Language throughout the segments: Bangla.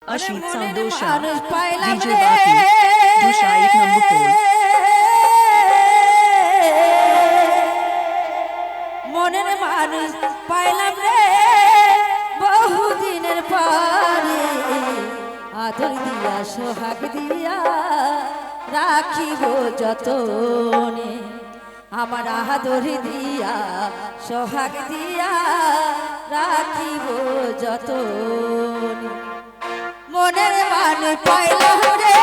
Ashit Sandosha, DJ Baki, Dusha 8 number 4. মনের মানুষ পাইলাম রে বহুদিনের পরে আদর দিয়া সোহাগ দিয়া রাখিব যতনে আমার আদর দিয়া সোহাগ দিয়া রাখিব যতনে মনের মানুষ পাইলাম রে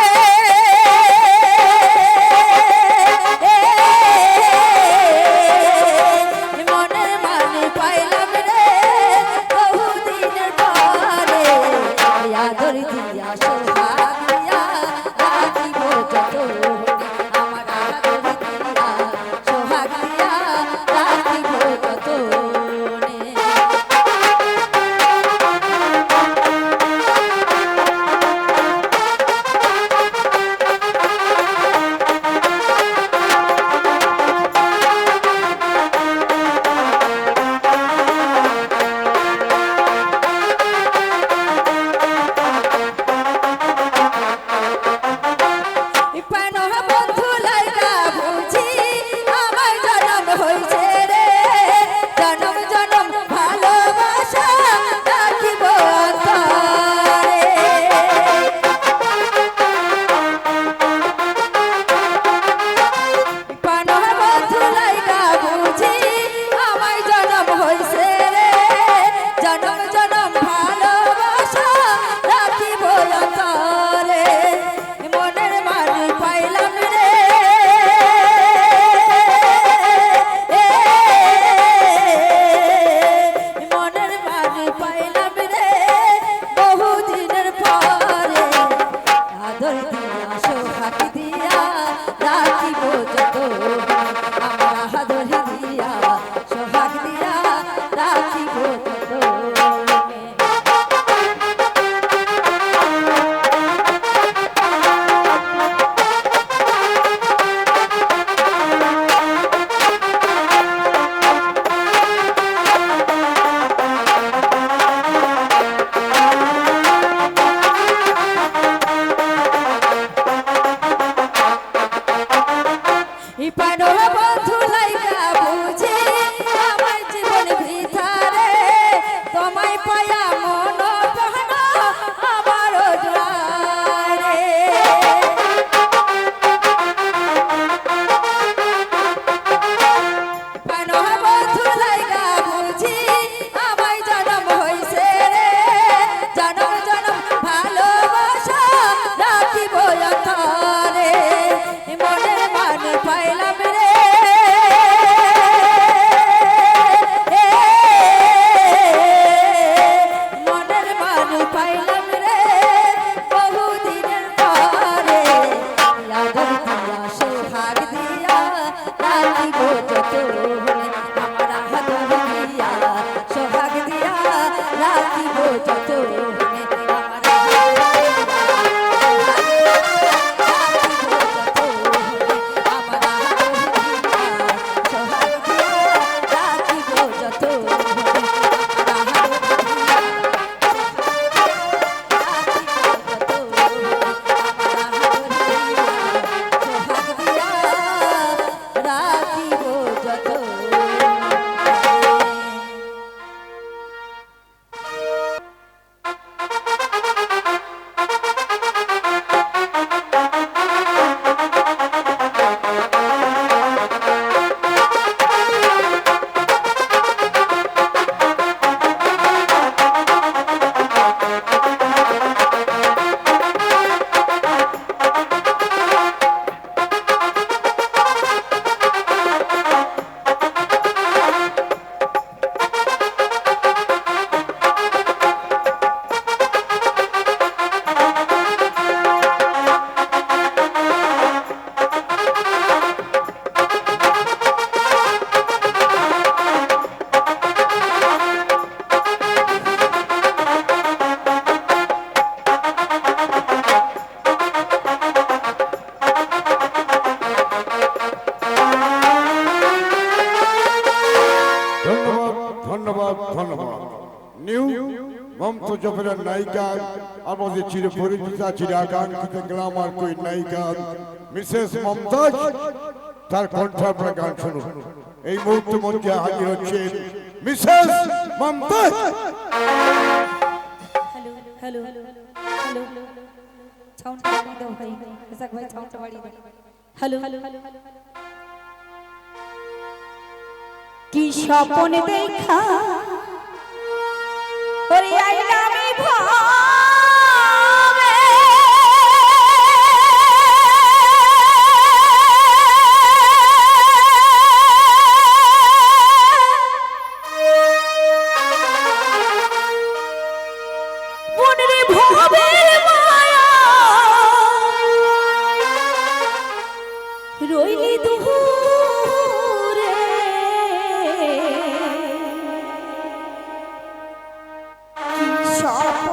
ধন্যবাদ ধন্যবাদ নিউ মমতা জফরের নায়িকা আমাদের চিরপরিচিতা চিরাকাঙ্ক্ষিত গ্লামার কই নায়িকা মিসেস মমতাজ, তার কণ্ঠে আপনারা গান শুনুন। এই মুহূর্তে মঞ্চে হাজির হচ্ছেন Mrs Mumtaz. Hello hello hello সাউন্ডটা বাড়িয়ে দাও ভাই, ইসাক ভাই সাউন্ডটা বাড়িয়ে দাও। হ্যালো হ্যালো কি স্বপ্ন দেখা ওরে আইলা আমি ভাবে মনের ভাবের মায়া রইলি দূরে স্বপ্ন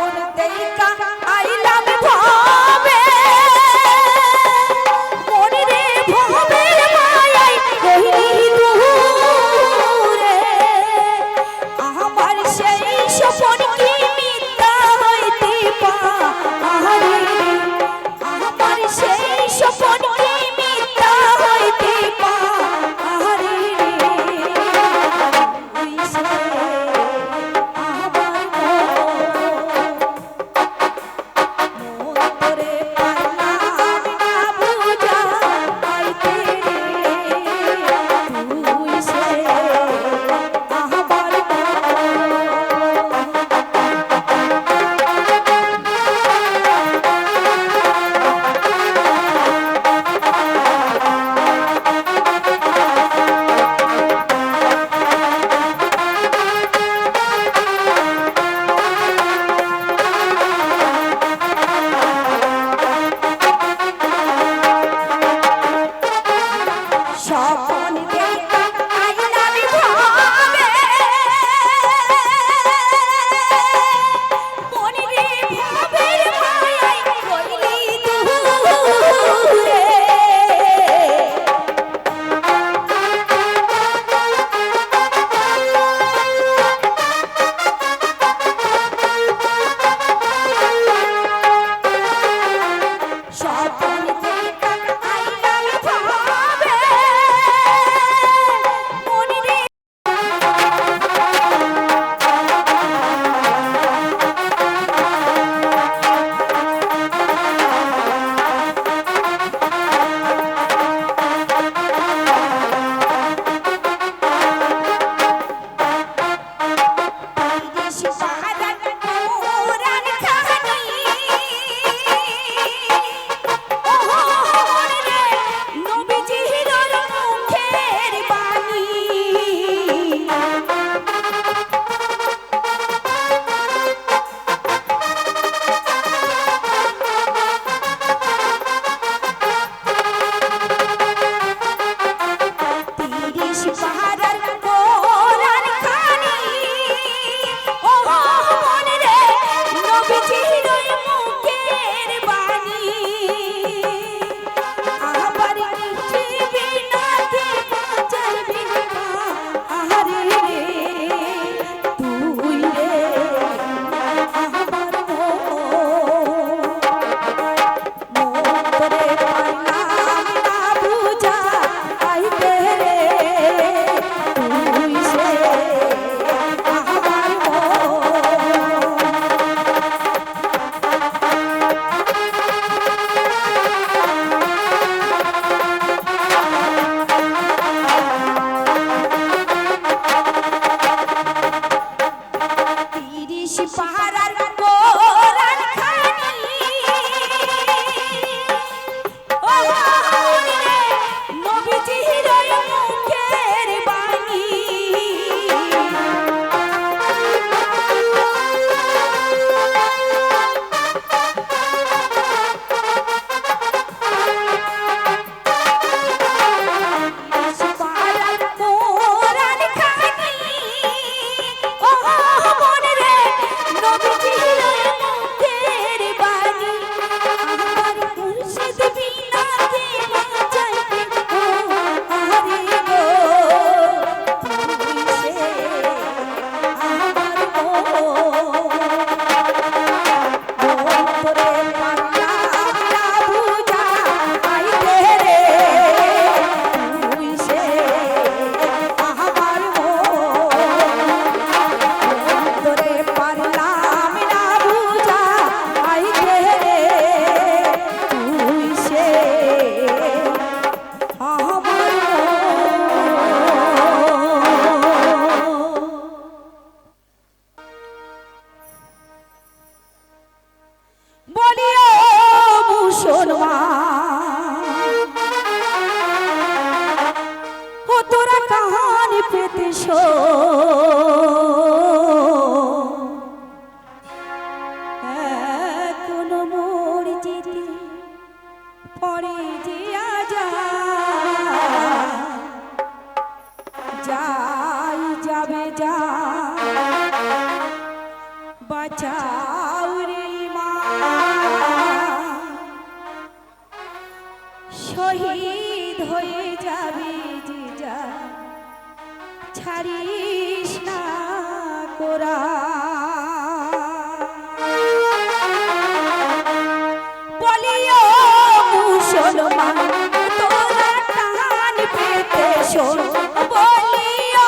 হয়ে যাবে যে যা ছাড়িস না কোরা বলিও মুসলমান তোরা কান পেতে শোন বলিও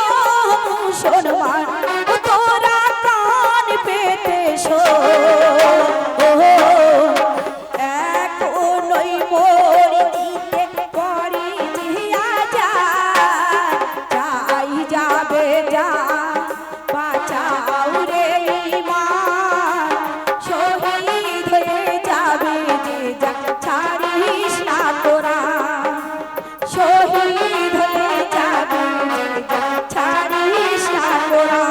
মুসলমান তোরা কান পেতে শোন এখনই মোর দিতে পড়ি জিয়া যাই যাবে যা বাঁচাও রে ঈমান শহীদ হয়ে যাবে যে যা ছাড়িস না তোরা শহীদ হয়ে যাবে যে যা ছাড়িস না তোরা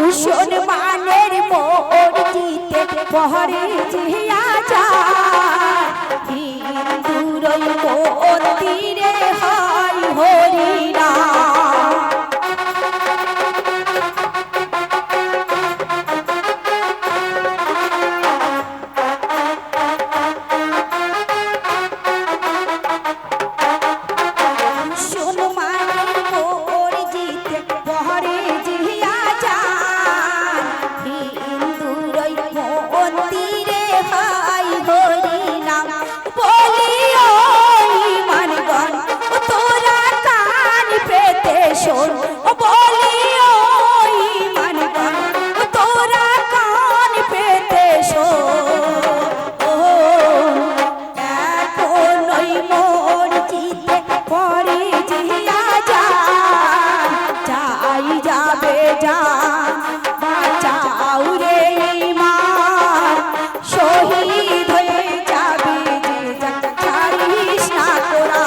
মুসলমানের মোর জিতে পহরে জিয়া যায় হিন্দুর মন্দিরে হয় হরিনা মুসলমানের মোর জিতে পহরে জিয়া যায় হিন্দুর মন্দিরে হয় হরিনাম বলিও ঈমানগণ তোরা কান পেতে শোন বলিও ঈমানগণ তোরা কান পেতে শোন এখনই মোর জিতে পড়ে জিয়া যাই যাবে যা বাঁচাও রে ঈমান শহীদ হয়ে যাবে যে যা ছাড়িস না তোরা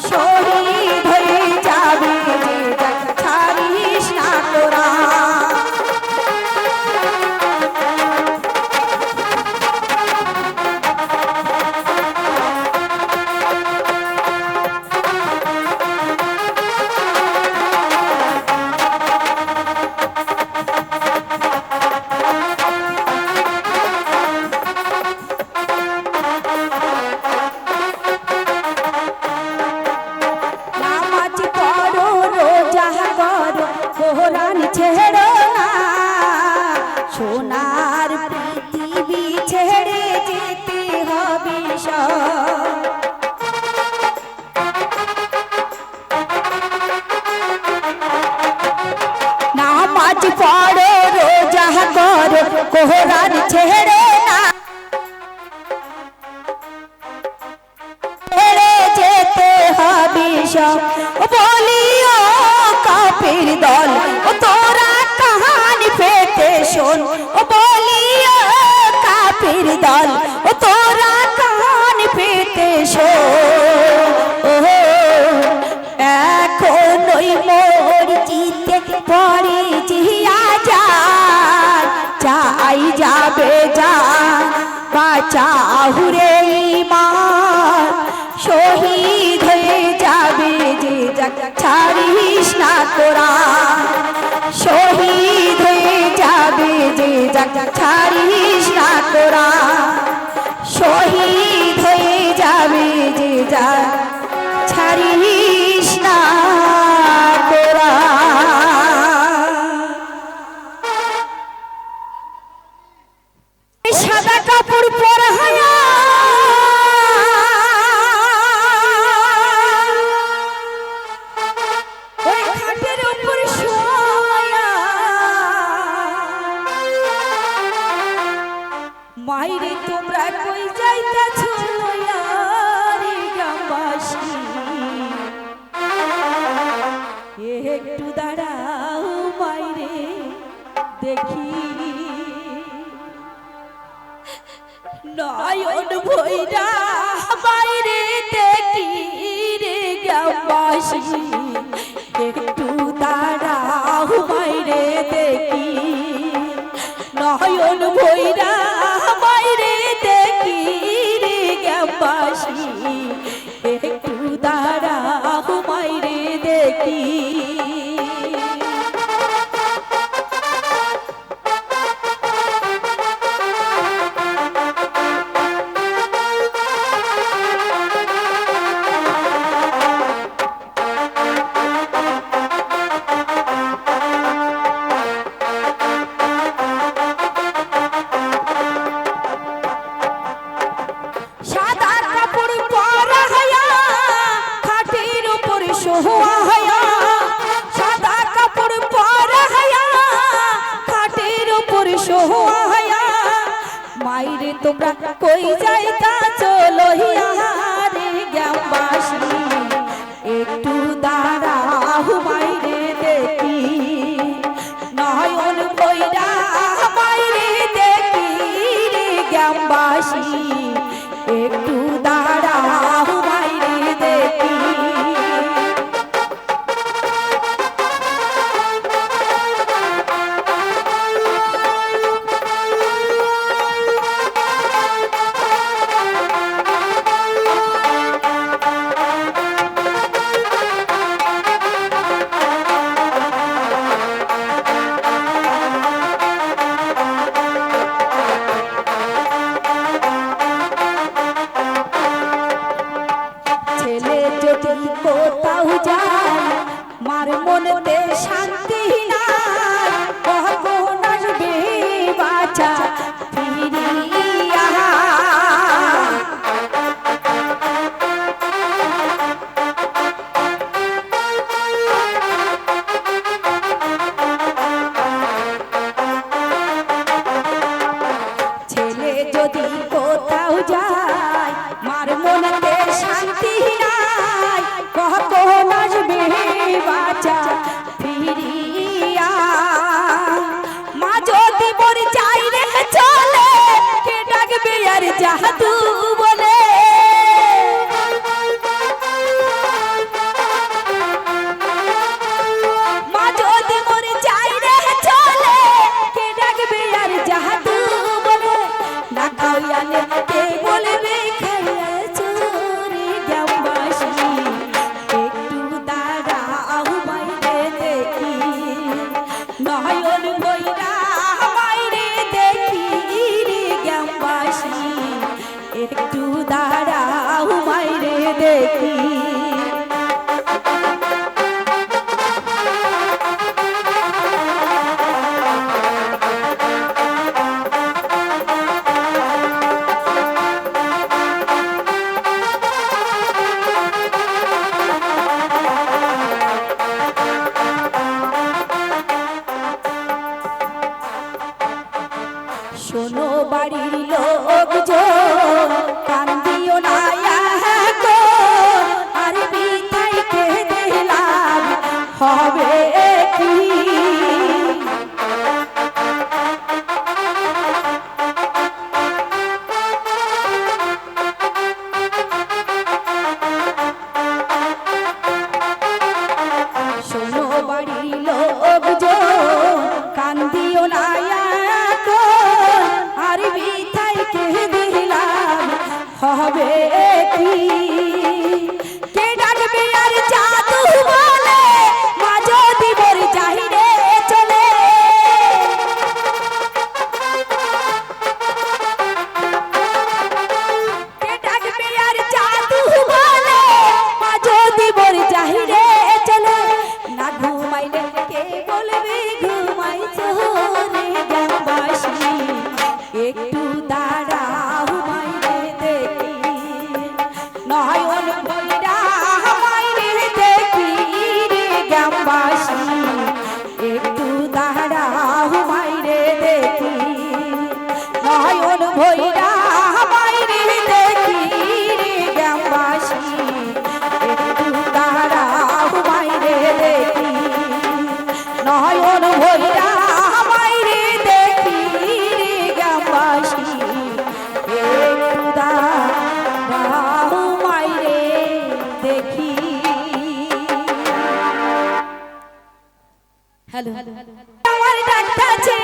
শহীদ হয়ে যাবে যে যা ছাড়িস না তোরা নামাজ পড়ো রোজা করো কোরআন ছেড়ো না সোনার পৃথিবী ছেড়ে যেতে হবে সব নামাজ পড়ো রোজা করো কোরআন ছেড়ো না ছেড়ে যেতে হবে সব বলিও কাফির দল তোরা কান পেতে শোন বলিও কাফির দল তোরা কান পেতে শোন এখনই মোর জিতে পড়ে জিয়া যাই যাবে যা বাঁচাও রে ঈমান শহীদ হয়ে যাবে যে যা ছাড়িস না তোরা শহীদ হয়ে যাবে যে যা ছাড়িস না তোরা শহীদ হয়ে যাবে যে যা ছাড়িস না তোরা সাদা কাপড় পরা ওই খাটের উপর শোয়া মাইরে তোমরা কই যাইতাছ রে গ্রামবাসী একটু দাঁড়াও মাইরে দেখি নয়ন ভৈরা বাইরে একটু দাঁড়াও মাইরে দেখি নয়ন ভৈরা মাইরে দেখি রে গ্রামবাসী একটু দাঁড়াও মাইরে দেখি সাদা কাপড় পরা হয়া খাটের উপর শোয়া হয়া সাদা কাপড় পরা হয়া খাটের উপর শোয়া হয়া মাইরে তোমরা কই যাইতা চলো রে গ্রামবাসী একটু দাঁড়াও মাইরে দেখি নয়ন ভৈরা মাইরে দেখি রে গ্রামবাসী একটু দাঁড়াও মাইরে দেখি ছেলে যদি কোথাও যায় মার মনেতে শান্তি নাই কখন আসবে বাঁচা ফিরিয়া ছেলে যদি কোথাও যায় মার মনেতে শান্তি নাই কখন আসবে বাঁচা ফিরিয়া মা যদি মোর চাই রে চলে কে ডাকবে আর জাদু বলে মা যদি মোর চাই রে চলে কে ডাকবে আর জাদু বলে না খাওয়ালে কে বলবে খাইয়া চোরে গ্রামবাসী একটু দাঁড়াও মাইরে দেখি নয়ন ভৈরা মাইরে দেখি রে গ্রামবাসী একটু দাঁড়াও মাইরে দেখি শোনো বাড়ির লোকজন কান্দিও না এখন আর বিথাই কে দিলাম হবে কি শোনো বাড়ির লোকজন কান্দিও না এখন আর বিথাই কে দিলাম হবে কি কে ডাকবে আর জাদু বলে মা যদি মোর চাহিরে চলে কে ডাকবে আর জাদু বলে মা যদি মোর চাহিরে চলে না ঘুমাইলে কে বলবে ঘুমাইছো রে গ্রামবাসী একটু দাঁড়াও মাইরে দেখি নয়ন ভৈরা মাইরে দেখি রে গ্রামবাসী একটু দাঁড়াও মাইরে দেখি নয়ন ভৈরা মাইরে দেখি রে গ্রামবাসী একটু দাঁড়াও মাইরে দেখি নয়ন ভৈরা মাইরে দেখি রে গ্রামবাসী একটু দাঁড়াও মাইরে দেখি হ্যালো আমার ডাকতাছে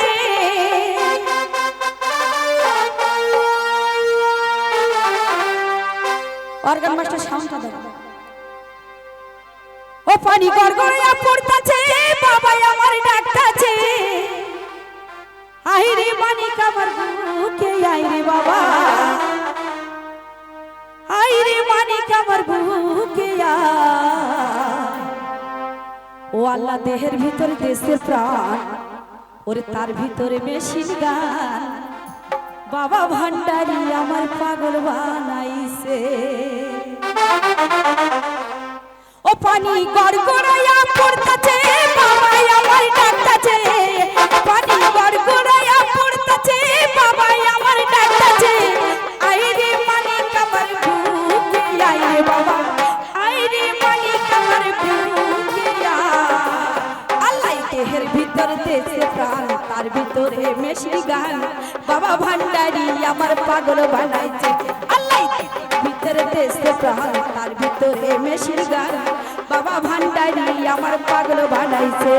অর্গান মাস্টার সাউন্ডটা দাও ও পানি গড়গড়িয়া পড়তাছে বাবা আমার ডাকতাছে আইরে মানিক আমার বুকে আইরে বাবা আইরে মানিক আমার বুকে ও আল্লাহ দেহের ভিতরে দেশের প্রাণ ওরে তার ভিতরে মেশিন গান বাবা ভান্ডারি আমার পাগল বানাইছে ও পানি গড়গড়াইয়া পড়তাছে বাবা আমার ডাকতাছে পানি গড়গড়াইয়া পড়তাছে বাবা আমার ডাকতাছে আইরে মানিক আমার বুকে আইরে বাবা আইরে মানিক আমার বুকে আল্লাহ দেহের ভিতর দেশে প্রাণ তার ভিতরে মেশিন গান বাবা ভান্ডারি আমার পাগল বানাইছে আল্লাহ ভিতরে দেশে প্রাণ তার ভিতরে মেশিন গান বাবা ভান্ডারি আমার পাগল বানাইছে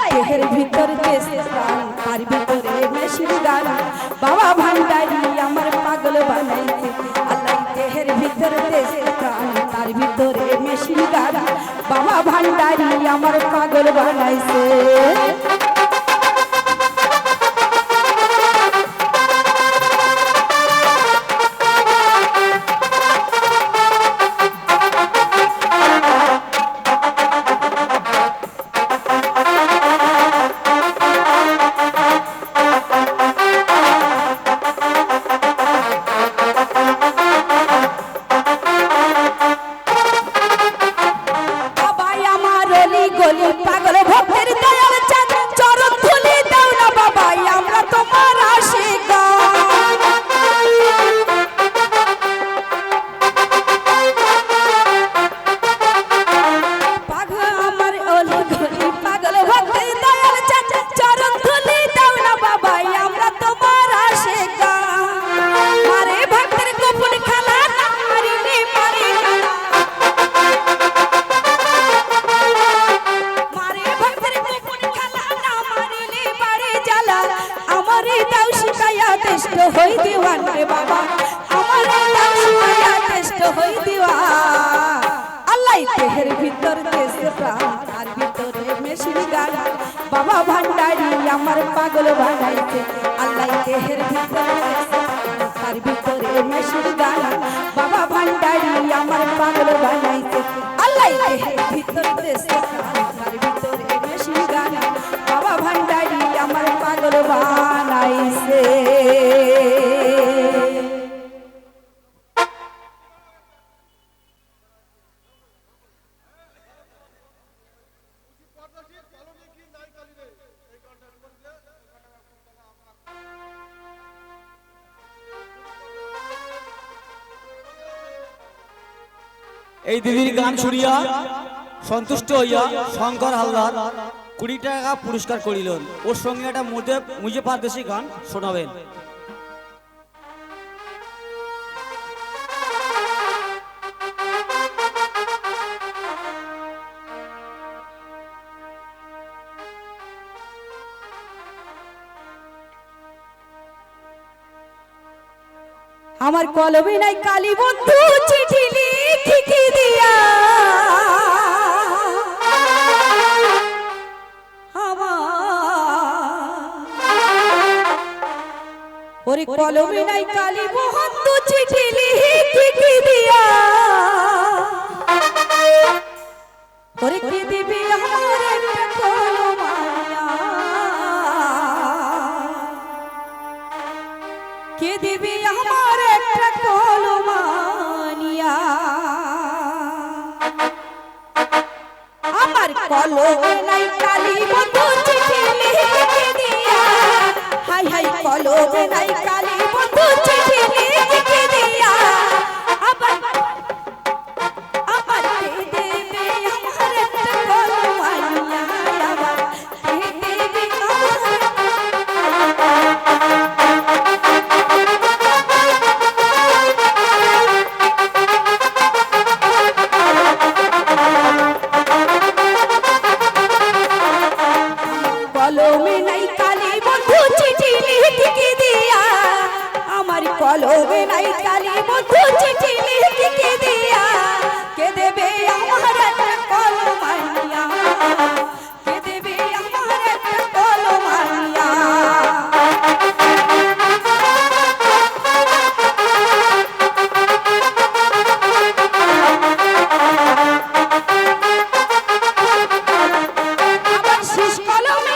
দেহের ভিতর দেশে প্রাণ তার ভিতরে মেশিন গান বাবা ভান্ডারি আমার পাগল বানাইছে আল্লাহ দেহের ভিতর দেশে প্রাণ তার ভিতরে মেশিন গান বাবা ভান্ডারি আমার পাগল বানাইছে হই দিওয়ান রে বাবা আমার টেস্ট হই দিওয়া আল্লাহ দেহের ভিতর দেশে প্রাণ তার ভিতরে মেশিন গান বাবা ভান্ডারি আমার পাগল বানাইছে আল্লাহ দেহের ভিতর তার ভিতরে মেশিন গান বাবা ভান্ডারি আমার পাগল বানাইছে আল্লাহ দেহের ভিতর দেশে প্রাণ তার ভিতরে মেশিন গান বাবা ভান্ডারি আমার পাগল বানাইছে এই দিদির গান শুনিয়া সন্তুষ্ট হইয়া শঙ্কর হালদার 20 টাকা পুরস্কার করিলেন ওর সঙ্গে একটা মুজে পারদেশি গান শোনাবেন আমার কলমে নাই কালী বন্ধু চিঠি লিখি কি দিয়া ওরে কলমে নাই কালী বন্ধু চিঠি লিখি কি দিয়া ওরে কি দিবি আমার একটা কলমানিয়া কে দিবি আমার একটা কলমানিয়া আমার কলমে নাই কালী বন্ধু চিঠি লিখি দিয়া হাই হাই কলমে নাই কালী বন্ধু চিঠি লিখি দিয়া আবার আমার কে দেবে আমার একটা কলমানিয়া আবার কে দেবে আমার কলমে নাই কালী বন্ধু চিঠি লিখি দিয়া আমার কলমে নাই কালী বন্ধু চিঠি লিখি দিয়া কে দেবে আমার একটা কলমানিয়া কে দেবে আমার একটা কলমানিয়া আমার শেষ কলমে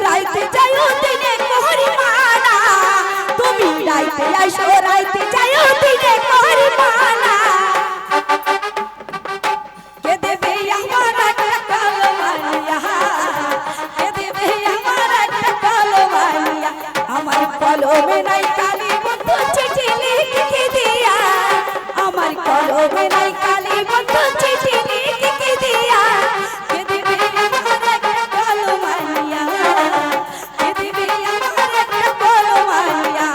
রাইতে যাইও দিনে কোহরি মানা তুমি রাইতে আইসো রাইতে যাইও দিনে কোহরি মানা কে দেবে আমার একটা কলমানিয়া কে দেবে আমার একটা কলমানিয়া কলমে নাই কালী বন্ধু চিঠি লিখি দিয়া আমার কলমে নাই কালী বন্ধু চিঠি লিখি দিয়া কে দিবে আমার একটা কলমানিয়া কে দিবে আমার একটা কলমানিয়া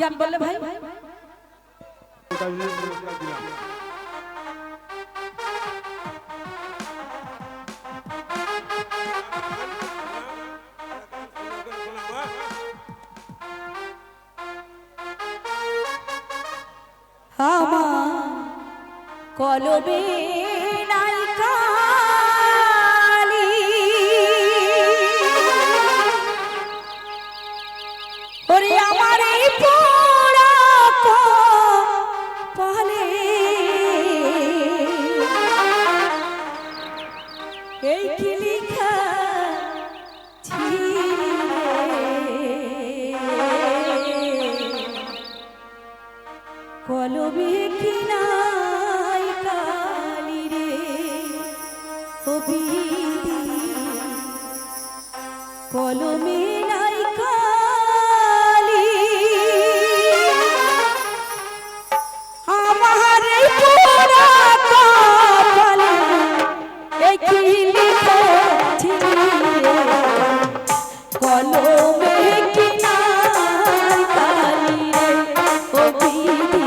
গান বললে ভাই আমার কলবে নাই কালি ওরে আমার এই পোড়া পালে এই কি লিখা কলমে কি নাই কালি রে ও বিধি কলমে নাই কালি আমার এই পোড়া কপালে এই কি লিখেছি কলমে কি নাই কালি রে ও বিধি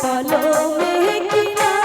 কলমে কি নাই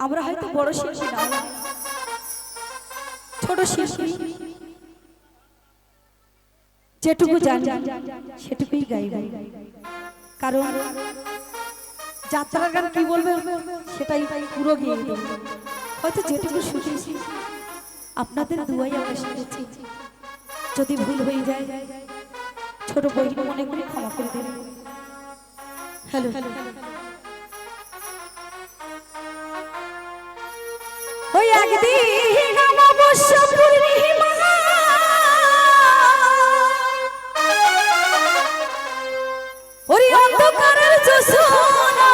আমরা হয়তো বড় শিল্পী না, ছোট শিল্পী, যেটুকু জানি সেটুকুই গাইব। কারণ যাত্রার গান কি বলবে সেটাই পুরো গিয়ে দেব। হয়তো যেটুকু শুনেছি আপনাদের দুয়াই আমরা শিখেছি। যদি ভুল হয়ে যায় ছোট বই মনে করে ক্ষমা করে দেবেন। হ্যালো ওই একদিন অমাবস্য পূর্ণিমা ওই অন্ধকারের জোছনা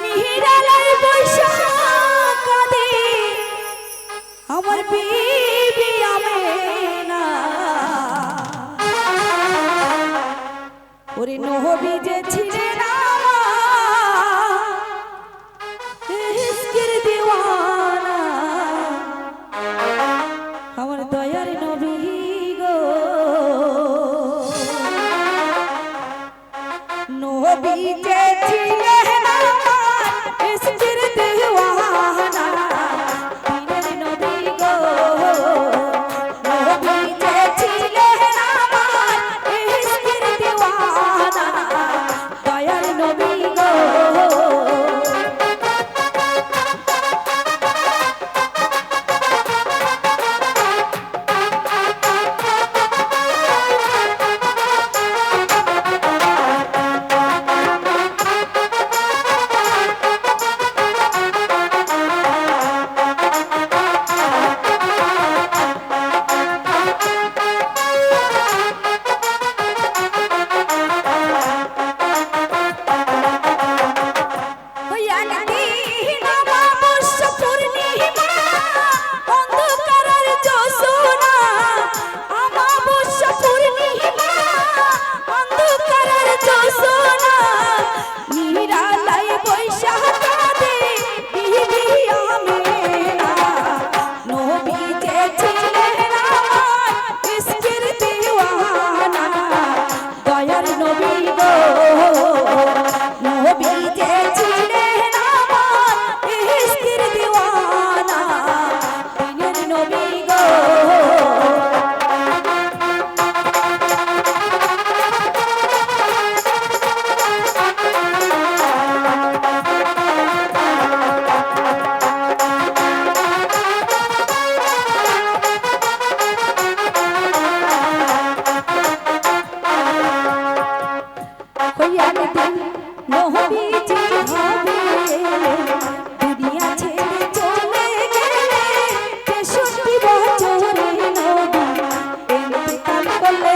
নিহিরালায় বৈশা কাঁদে আমার বিবি আমেনা। ওরে নবী যে ছিলেন নবী গো হইয়া দিন নবীজি হবে দুনিয়া ছেড়ে চলে গেলে 63 বছরে নবী ইন্তেকাল করলে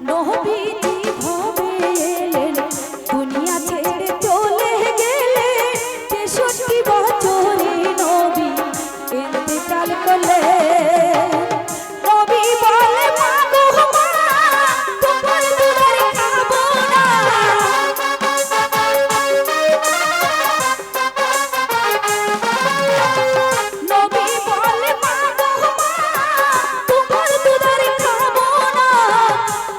নবীজি হবে এলেন দুনিয়া ছেড়ে চলে গেলে 63 বছরে নবী ইন্তেকাল করলে নবী বলে মা গো মা তোমার দুধের খাবো না নবী বলে মা গো মা তোমার দুধের খাবো না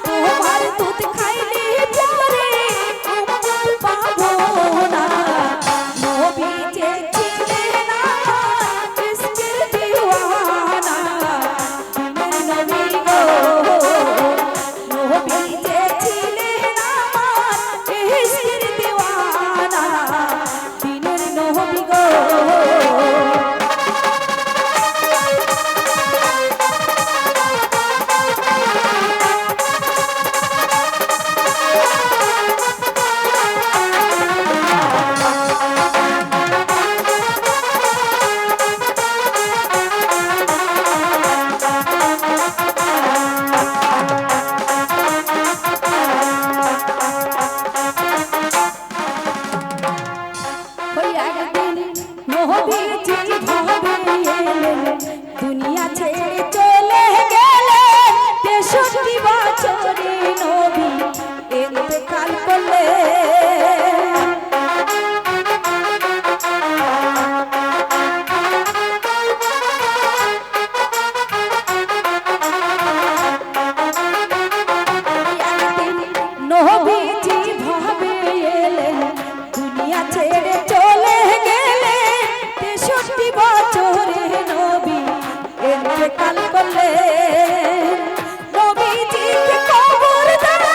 তোমার দুধ খাইলে পরে উম্মত পাবো না নবী যে ছিলেন আমার ইশকের দিওয়ানা দিনের নবী গো নবী যে ছিলেন আমার ইশকের দিওয়ানা দিনের নবী গো হইয়া দিন নবীজি হবে এলেন দুনিয়া ছেড়ে চলে গেলেন 63 বছরে নবী ইন্তেকাল করলেন নবীজি ভাবে এলেন দুনিয়া ছেড়ে চলে গেলে 63 বছরে নবী ইন্তেকাল করলেন নবীজিকে কবর দেয়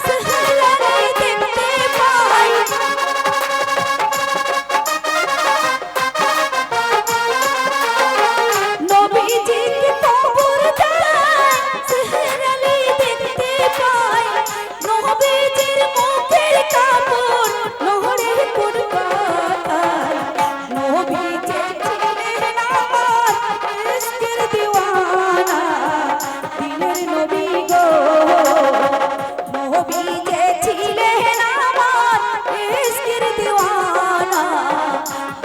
সেহরানি দেখতে পাই নবীজিকে কবর দেয় সেহরানি দেখতে পাই নবীজির মুখের কাপড় নহরে কোন কথায় নবী যে ছিলেন আমার ইশকের দিওয়ানা দিনের নবী গো নবী যে ছিলেন আমার ইশকের দিওয়ানা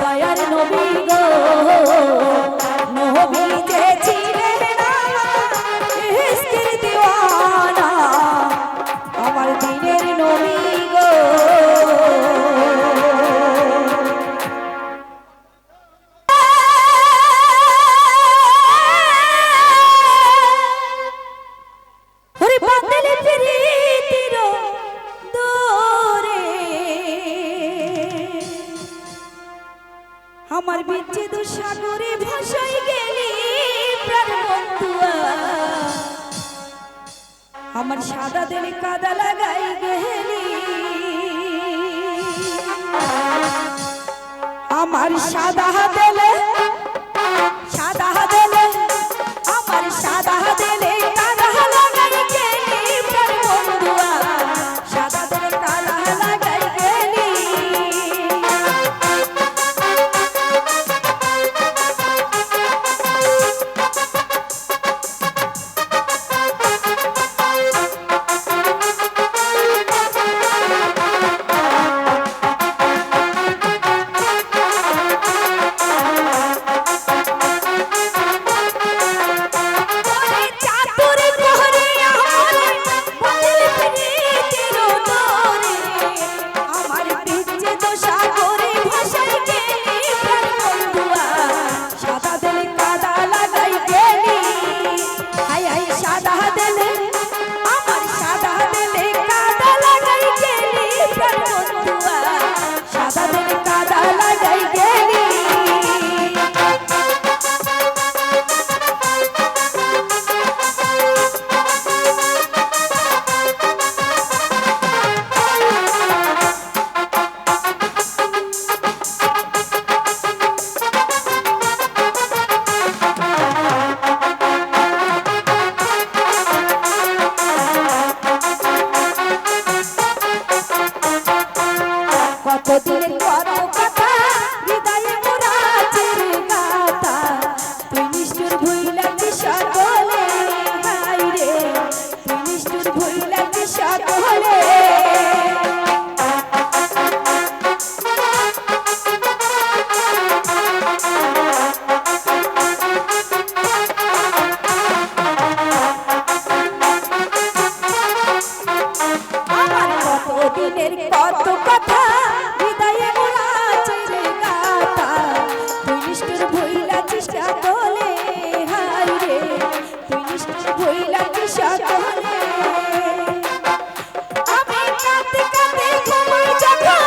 দয়ার নবী গো নবী যে ছিলেন আমার ইশকের দিওয়ানা আমার দিনের নবী গো ওরে বাদলে প্রীতির দোরে আমার বিচ্ছেদ সাগরে ভাসাই গেলি প্রাণ বন্ধুয়া আমার সাদা দিলে কাদা লাগাই গেলি আমার সাদা দিলে আমার সাদা দিলে কাদা লাগাই গেলি প্রাণ বন্ধুয়া সাদা দিলে কাদা লাগাই গেলি সাদা দিলে আমার সাদা দিলে কাদা লাগাই গেলি প্রাণ বন্ধুয়া সাদা দিলে কাদা লাগাই গেলি কতদিনের কত কথা হৃদয়ে মোরা চির গাথা তুই নিষ্ঠুর ভুইলা কিশোর বলে হাই রে তুই নিষ্ঠুর ভুইলা কিশোর বলে আমার কতদিনের কত কথা হৃদয়ে মোরা চির গাথা তুই নিষ্ঠুর ভুইলা চেষ্টা বলে হাই রে তুই নিষ্ঠুর ভুইলা কিশোর বলে আমি কাঁদতে কাঁদতে ঘুমাই যখন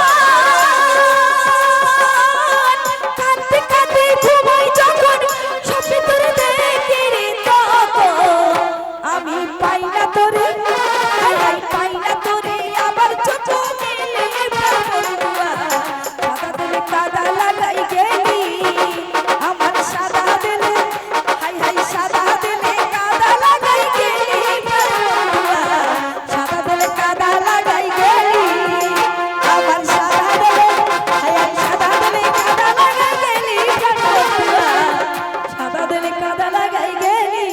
কাঁদতে কাঁদতে ঘুমাই যখন স্বপ্নে তোরে দেখি রে তখন আমি পাই না তোরে হাই হাই পাই না তোরে আবার চোখ মেলে প্রাণ বন্ধুয়া সাদা দিলে কাদা লাগাই গেলি আমার সাদা দিলে হাই হাই সাদা দিলে কাদা লাগাই গেলি প্রাণ বন্ধুয়া সাদা দিলে কাদা লাগাই গেলি আমার সাদা দিলে হাই হাই সাদা দিলে কাদা লাগাই গেলি প্রাণ বন্ধুয়া সাদা দিলে কাদা লাগাই গেলি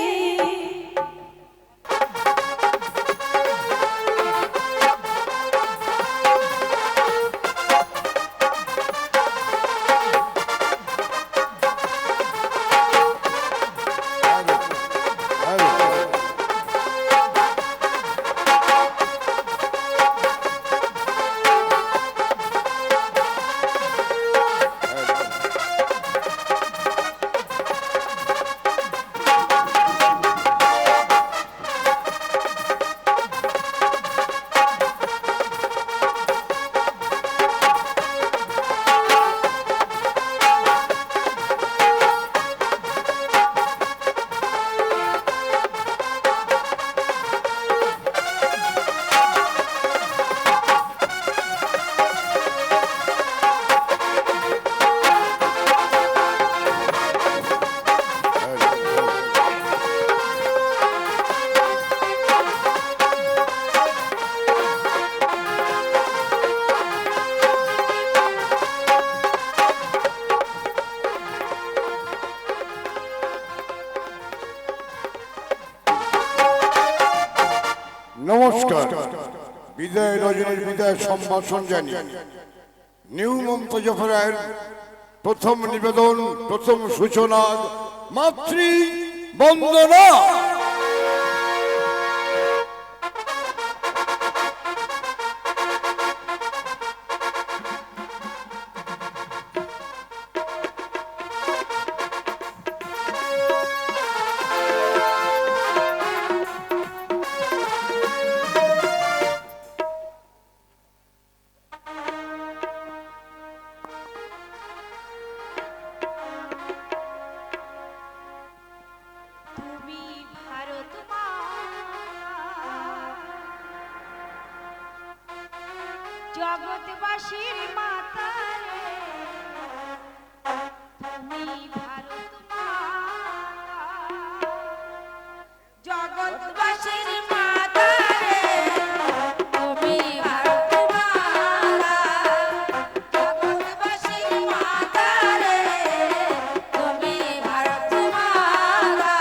নমস্কার বিদায় রজনীর বিদায় সম্ভাষণ জানিয়ে নিউ মমতাজ রায়ের প্রথম নিবেদন প্রথম সূচনা মাতৃ বন্দনা তুমি ভারত মা জগৎবাসীর মাতা রে তুমি ভারত মা জগৎবাসীর মাতা রে তুমি ভারত মাতা জগৎবাসীর মাতা রে তুমি ভারত মাতা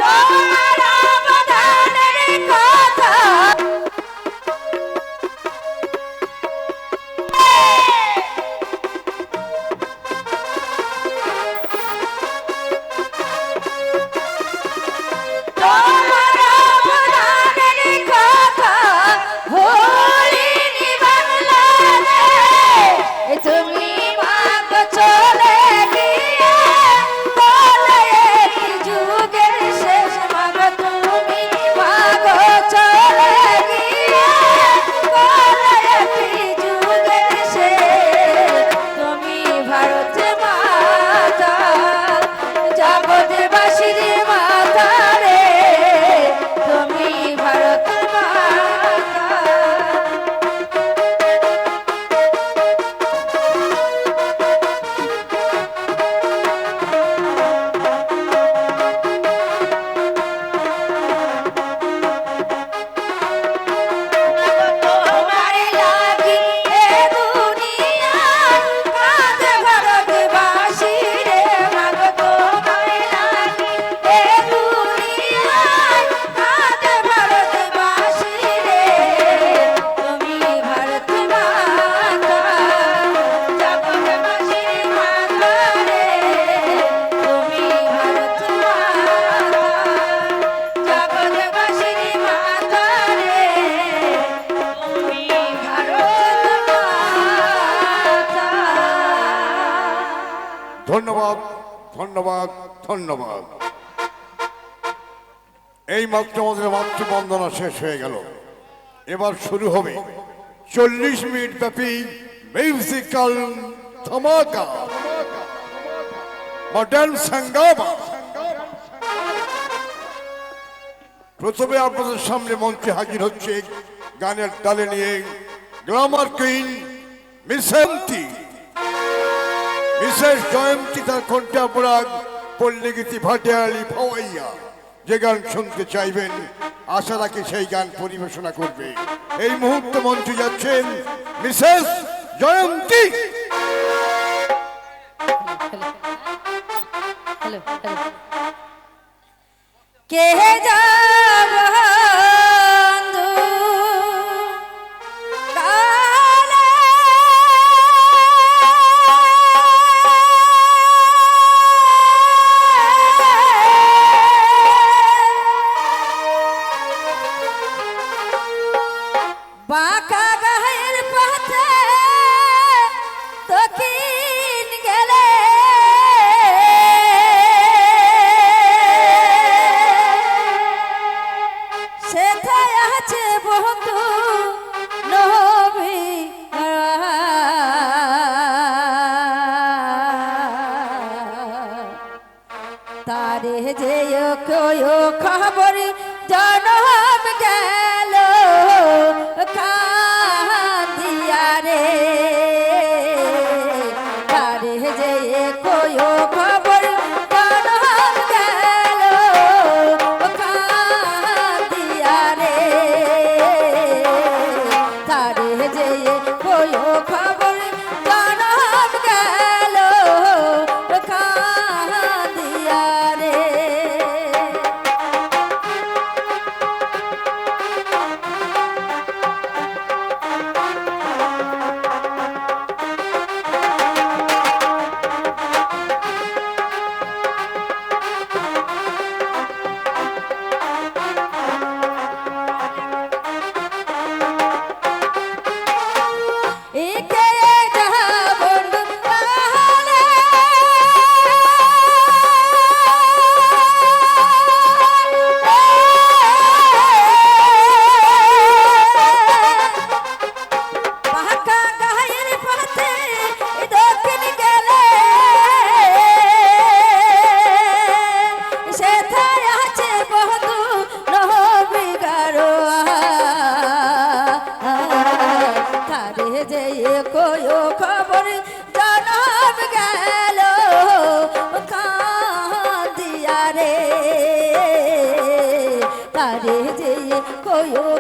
তোমার অবদানের কথা তোমার অবদানের কথা ভুলিনি বাংলাদেশ তুমি মাগো চলে গিয়ে বলে এই যুগের শেষ মাগো তুমি মাগো চলে গিয়ে বলে এই যুগের শেষ তুমি ভারত মাতা জগৎবাসীর মাতা রে তুমি ভারত মাতা তোমার লাগি এ দুনিয়ায় কাঁদে ভারতবাসী রে মাগো তোমার লাগি এ দুনিয়ায় কাঁদে ভারতবাসী রে তুমি ভারত মাতা জগৎবাসীর মাতা রে তুমি ভারত মাতা জগৎবাসীর মাতা রে তুমি ভারত মাতা। ধন্যবাদ, ধন্যবাদ, ধন্যবাদ। এই মাত্র আমাদের মাতৃবন্দনা শেষ হয়ে গেল। এবার শুরু হবে 40 মিনিট ব্যাপী মিউজিক্যাল ধামাকা, মডার্ন সাঙ্গামা। প্রথমে আপনাদের সামনে মঞ্চে হাজির হচ্ছে গানের তালে নিয়ে গ্ল্যামার কুইন মিসেন্তি। মিসেস জয়ন্তী তার কণ্ঠে অপরাগ পল্লীগীতি ভাটিয়ালি ভাওয়াইয়া যে গান শুনতে চাইবেন আশা রাখি সেই গান পরিবেশনা করবে। এই মুহূর্তে মঞ্চে যাচ্ছেন মিসেস জয়ন্তী। কে যাব বন্ধু কালে বাঁকা গায়ের পথে দক্ষিণ গেলে সেথায় আছে বন্ধু নবী তারে যে খবর জনম গেল কান্দিয়া রে তারে যে খবর জনম গেল কান্দিয়া রে তারে যে খবর জনম গেল কান্দিয়া রে কয়ো খবর জনম গেল কাঁদিয়া রে তারে যে কয়ো